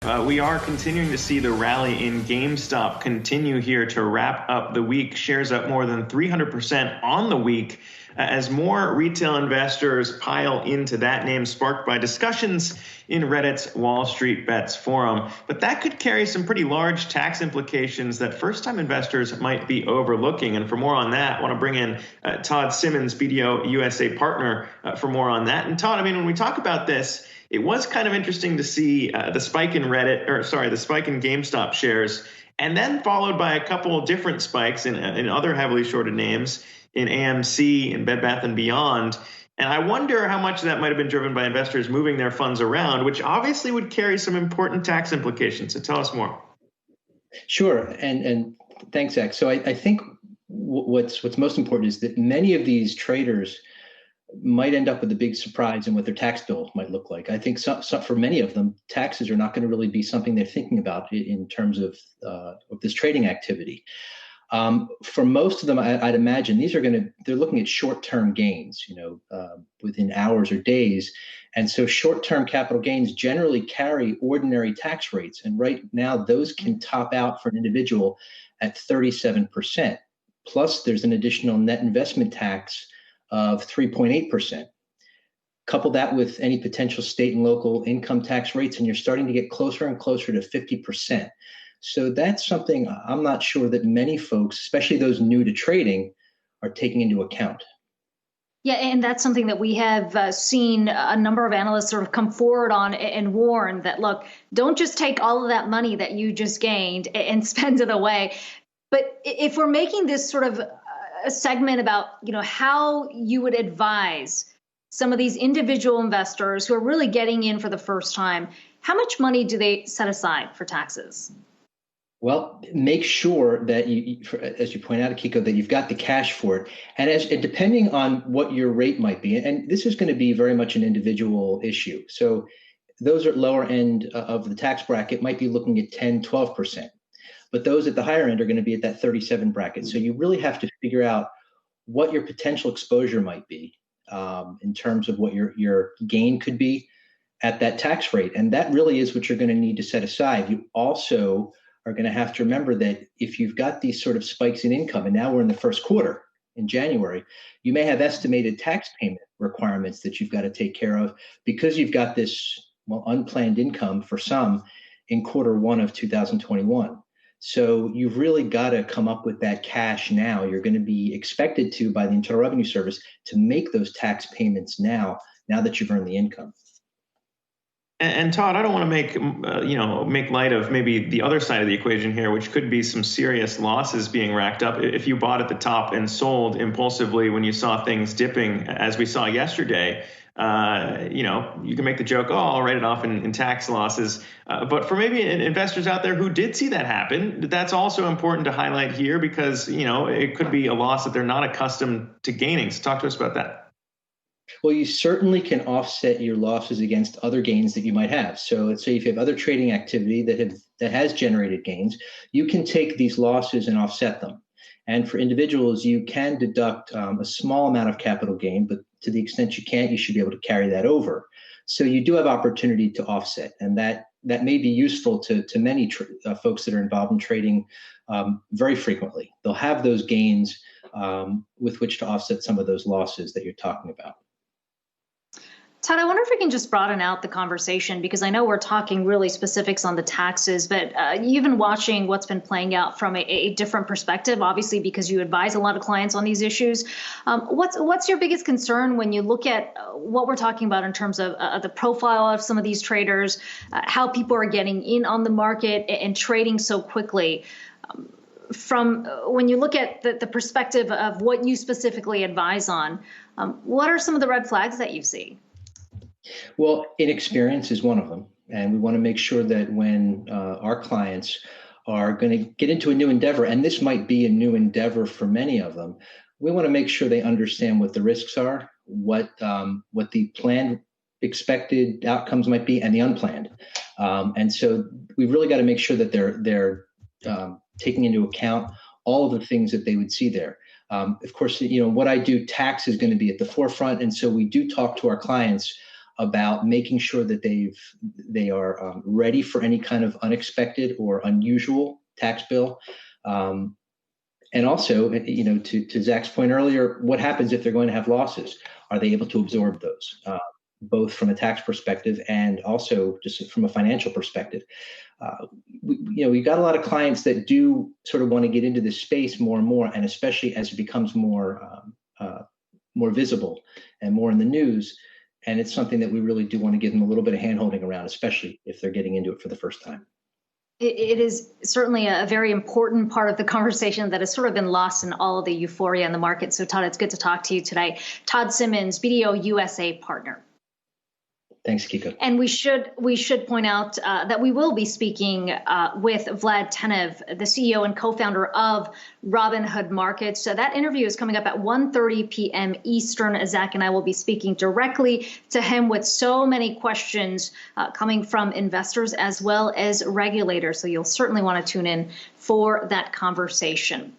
We are continuing to see the rally in Gamestop continue here to wrap up the week. Shares up more than 300% on the week as more retail investors pile into that name, sparked by discussions in Reddit's Wall Street Bets forum. But that could carry some pretty large tax implications that first-time investors might be overlooking. And for more on that, I want to bring in Todd Simmens, BDO USA Partner, for more on that. And Todd, when we talk about this, it was kind of interesting to see the spike in the spike in GameStop shares, and then followed by a couple different spikes in other heavily shorted names in AMC and Bed Bath & Beyond. And I wonder how much of that might have been driven by investors moving their funds around, which obviously would carry some important tax implications. So tell us more. Sure, and thanks, Zack. So I think what's most important is that many of these traders might end up with a big surprise in what their tax bill might look like. I think for many of them, taxes are not going to really be something they're thinking about in terms of this trading activity. For most of them, I'd imagine they're looking at short-term gains, within hours or days. And so short-term capital gains generally carry ordinary tax rates. And right now, those can top out for an individual at 37%. Plus, there's an additional net investment tax of 3.8%. Couple that with any potential state and local income tax rates, and you're starting to get closer and closer to 50%. So that's something I'm not sure that many folks, especially those new to trading, are taking into account. Yeah, and that's something that we have seen a number of analysts sort of come forward on and warn that, look, don't just take all of that money that you just gained and spend it away. But if we're making this sort of a segment about, how you would advise some of these individual investors who are really getting in for the first time, how much money do they set aside for taxes? Well, make sure that as you point out, Akiko, that you've got the cash for it. And depending on what your rate might be, and this is going to be very much an individual issue. So those at lower end of the tax bracket might be looking at 10, 12%. But those at the higher end are going to be at that 37 bracket. So you really have to figure out what your potential exposure might be in terms of what your gain could be at that tax rate. And that really is what you're going to need to set aside. You also are going to have to remember that if you've got these sort of spikes in income, and now we're in the first quarter in January, you may have estimated tax payment requirements that you've got to take care of because you've got this unplanned income for some in quarter one of 2021. So you've really got to come up with that cash now. You're going to be expected to, by the Internal Revenue Service, to make those tax payments now that you've earned the income. And Todd, I don't want to make light of maybe the other side of the equation here, which could be some serious losses being racked up. If you bought at the top and sold impulsively when you saw things dipping, as we saw yesterday, you can make the joke, I'll write it off in tax losses. But for maybe investors out there who did see that happen, that's also important to highlight here because, it could be a loss that they're not accustomed to gaining. So talk to us about that. Well, you certainly can offset your losses against other gains that you might have. So let's say if you have other trading activity that has generated gains, you can take these losses and offset them. And for individuals, you can deduct a small amount of capital gain, but to the extent you can't, you should be able to carry that over. So you do have opportunity to offset, and that may be useful to many folks that are involved in trading very frequently. They'll have those gains with which to offset some of those losses that you're talking about. Todd, I wonder if we can just broaden out the conversation, because I know we're talking really specifics on the taxes, but you've been watching what's been playing out from a different perspective, obviously, because you advise a lot of clients on these issues. What's your biggest concern when you look at what we're talking about in terms of the profile of some of these traders, how people are getting in on the market and trading so quickly? From when you look at the perspective of what you specifically advise on, what are some of the red flags that you see? Well, inexperience is one of them. And we want to make sure that when our clients are going to get into a new endeavor, and this might be a new endeavor for many of them, we want to make sure they understand what the risks are, what the planned expected outcomes might be, and the unplanned. And so we've really got to make sure that they're taking into account all of the things that they would see there. Of course, what I do, tax is going to be at the forefront. And so we do talk to our clients about making sure that they are ready for any kind of unexpected or unusual tax bill. And also, to Zach's point earlier, what happens if they're going to have losses? Are they able to absorb those, both from a tax perspective and also just from a financial perspective? We've got a lot of clients that do sort of want to get into this space more and more, and especially as it becomes more visible and more in the news. And it's something that we really do want to give them a little bit of handholding around, especially if they're getting into it for the first time. It is certainly a very important part of the conversation that has sort of been lost in all of the euphoria in the market. So, Todd, it's good to talk to you today. Todd Simmens, BDO USA Partner. Thanks, Kiko. And we should point out that we will be speaking with Vlad Tenev, the CEO and co-founder of Robinhood Markets. So that interview is coming up at 1:30 p.m. Eastern. Zack and I will be speaking directly to him with so many questions coming from investors as well as regulators. So you'll certainly want to tune in for that conversation.